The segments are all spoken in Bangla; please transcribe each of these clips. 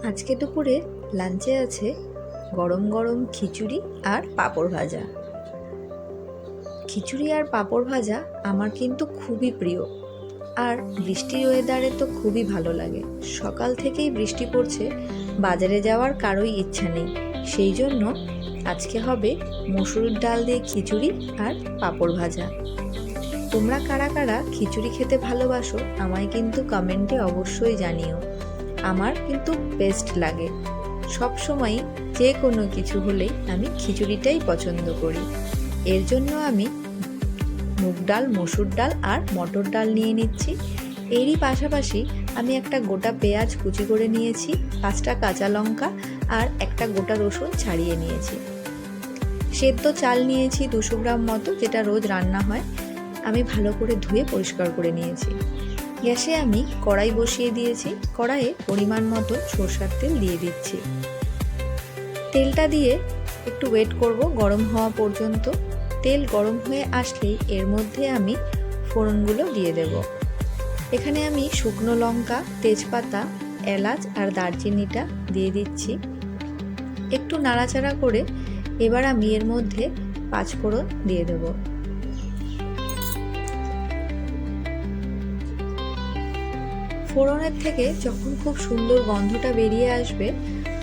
আজকে দুপুরে লাঞ্চে আছে গরম গরম খিচুড়ি আর পাঁপড় ভাজা। খিচুড়ি আর পাঁপড় ভাজা আমার কিন্তু খুবই প্রিয়, আর বৃষ্টির ওয়েদারে তো খুবই ভালো লাগে। সকাল থেকেই বৃষ্টি পড়ছে, বাজারে যাওয়ার কারোই ইচ্ছা নেই। সেই জন্য আজকে হবে মসুর ডাল দিয়ে খিচুড়ি আর পাঁপড় ভাজা। তোমরা কারা কারা খিচুড়ি খেতে ভালোবাসো আমায় কিন্তু কমেন্টে অবশ্যই জানিও। আমার কিন্তু বেস্ট লাগে, সব সময় যে কোনো কিছু হলেই আমি খিচুড়িটাই পছন্দ করি। এর জন্য আমি মুগ ডাল, মসুর ডাল আর মটর ডাল নিয়ে নিচ্ছি। এরই পাশাপাশি আমি একটা গোটা পেঁয়াজ কুচি করে নিয়েছি, 5টা কাঁচা লঙ্কা আর একটা গোটা রসুন ছাড়িয়ে নিয়েছি। সেদ্ধ চাল নিয়েছি 200 গ্রাম মতো, যেটা রোজ রান্না হয়। আমি ভালো করে ধুয়ে পরিষ্কার করে নিয়েছি। গ্যাসে আমি কড়াই বসিয়ে দিয়েছি। কড়াইয়ে পরিমাণ মতো সরষের তেল দিয়ে দিচ্ছি। তেলটা দিয়ে একটু ওয়েট করব গরম হওয়া পর্যন্ত। তেল গরম হয়ে আসলেই এর মধ্যে আমি ফোড়নগুলো দিয়ে দেব। এখানে আমি শুকনো লঙ্কা, তেজপাতা, এলাচ আর দারচিনিটা দিয়ে দিচ্ছি। একটু নাড়াচাড়া করে এবার আমি এর মধ্যে 5 ফোড়ন দিয়ে দেব। ফোড়নের থেকে যখন খুব সুন্দর গন্ধটা বেরিয়ে আসবে,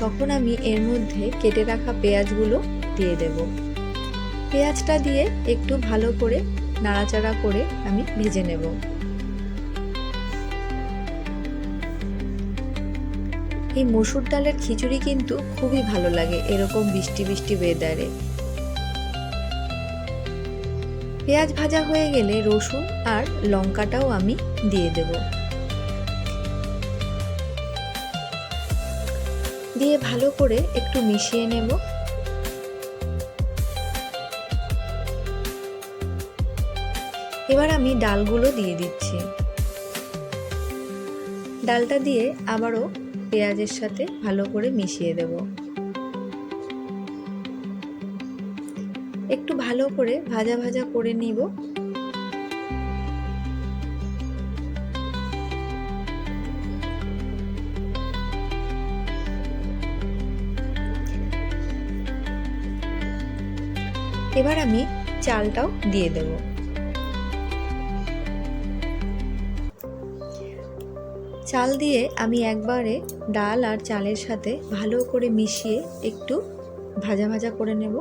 তখন আমি এর মধ্যে কেটে রাখা পেঁয়াজগুলো দিয়ে দেব। পেঁয়াজটা দিয়ে একটু ভালো করে নাড়াচাড়া করে আমি ভেজে নেব। এই মসুর ডালের খিচুড়ি কিন্তু খুবই ভালো লাগে এরকম বৃষ্টি বৃষ্টি ওয়েদারে। পেঁয়াজ ভাজা হয়ে গেলে রসুন আর লঙ্কাটাও আমি দিয়ে দেব। দিয়ে ভালো করে একটু মিশিয়ে নেব। এবার আমি ডালগুলো দিয়ে দিচ্ছি। ডালটা দিয়ে আবারও পেঁয়াজের সাথে ভালো করে মিশিয়ে দেব। একটু ভালো করে ভাজা ভাজা করে নিব। এবার আমি চালটাও দিয়ে দেব। চাল দিয়ে আমি একবারে ডাল আর চালের সাথে ভালো করে মিশিয়ে একটু ভাজা ভাজা করে নেব।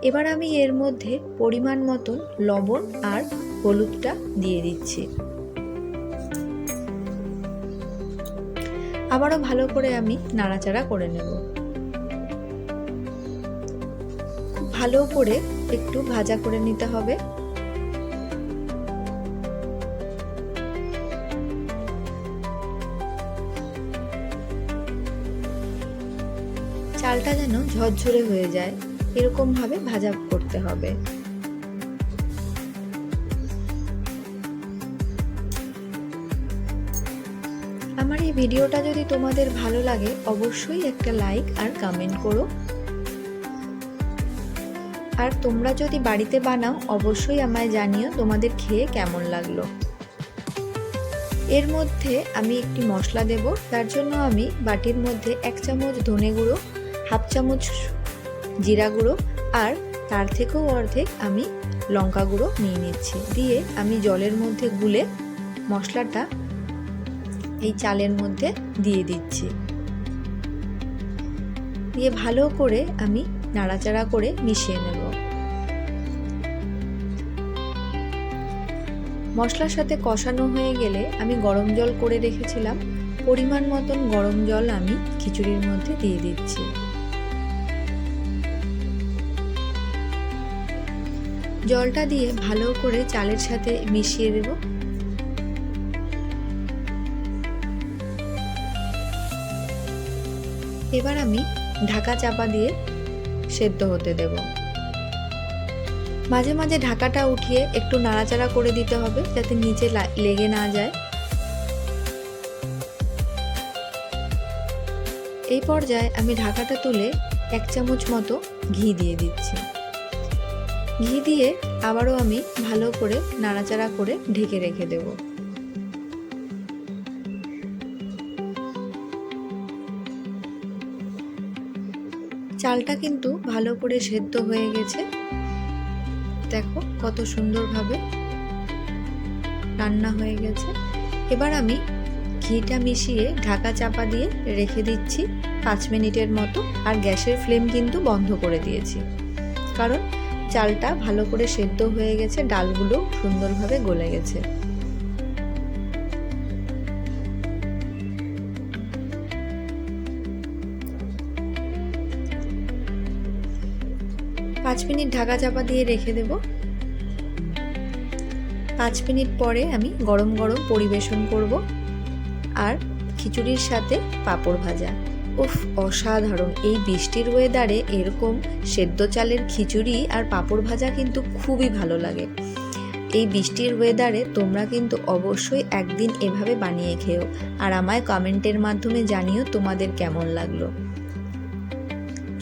এবার আমি এর মধ্যে পরিমাণ মতন লবণ আর হলুদটা দিয়ে দিচ্ছি। আবারও ভালো করে আমি নাড়াচাড়া করে নেব। ভালো করে একটু ভাজা করে নিতে হবে। চালটা যেন ঝরঝরে হয়ে যায়, এরকম ভাবে ভাজা করতে হবে। আমার এই ভিডিওটা যদি তোমাদের ভালো লাগে অবশ্যই একটা লাইক আর কমেন্ট করো। আর তোমরা যদি বাড়িতে বানাও অবশ্যই আমায় জানিও তোমাদের খেয়ে কেমন লাগলো। এর মধ্যে আমি একটি মশলা দেব। তার জন্য আমি বাটির মধ্যে 1 চামচ ধনে গুঁড়ো, 1/2 চামচ জিরা গুঁড়ো আর তার থেকেও অর্ধেক আমি লঙ্কা গুঁড়ো নিয়ে নিচ্ছি। দিয়ে আমি জলের মধ্যে গুলে মশলাটা এই চালের মধ্যে দিয়ে দিচ্ছি। দিয়ে ভালো করে আমি নাড়াচাড়া করে মিশিয়ে নেব। মশলার সাথে কষানো হয়ে গেলে আমি গরম জল করে রেখেছিলাম, পরিমাণ মতন গরম জল আমি খিচুড়ির মধ্যে দিয়ে দিচ্ছি। জলটা দিয়ে ভালো করে চালের সাথে মিশিয়ে দেব। এবার আমি ঢাকা চাপা দিয়ে সেদ্ধ হতে দেব। মাঝে মাঝে ঢাকাটা উঠিয়ে একটু নাড়াচাড়া করে দিতে হবে যাতে নিচে লেগে না যায়। এই পর্যায়ে আমি ঢাকাটা তুলে 1 চামচ মতো ঘি দিয়ে দিচ্ছি। ঘি দিয়ে আবারও আমি ভালো করে নাড়াচাড়া করে ঢেকে রেখে দেব। চালটা কিন্তু ভালো করে সেদ্ধ হয়ে গেছে, দেখো কত সুন্দরভাবে রান্না হয়ে গেছে। এবার আমি ঘিটা মিশিয়ে ঢাকা চাপা দিয়ে রেখে দিচ্ছি 5 মিনিটের মতো। আর গ্যাসের ফ্লেম কিন্তু বন্ধ করে দিয়েছি, কারণ চালটা ভালো করে সেদ্ধ হয়ে গেছে, ডালগুলো সুন্দরভাবে গলে গেছে। পাঁচ মিনিট ঢাকা চাপা দিয়ে রেখে দেব। 5 মিনিট পরে আমি গরম গরম পরিবেশন করব, আর খিচুড়ির সাথে পাঁপড় ভাজা। উফ, অসাধারণ! এই বৃষ্টির ওয়েদারে এরকম সেদ্ধ চালের খিচুড়ি আর পাঁপড় ভাজা কিন্তু খুবই ভালো লাগে। এই বৃষ্টির ওয়েদারে তোমরা কিন্তু অবশ্যই একদিন এভাবে বানিয়ে খেও, আর আমায় কমেন্টের মাধ্যমে জানিও তোমাদের কেমন লাগলো।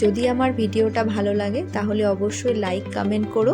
যদি আমার ভিডিওটা ভালো লাগে তাহলে অবশ্যই লাইক কমেন্ট করো।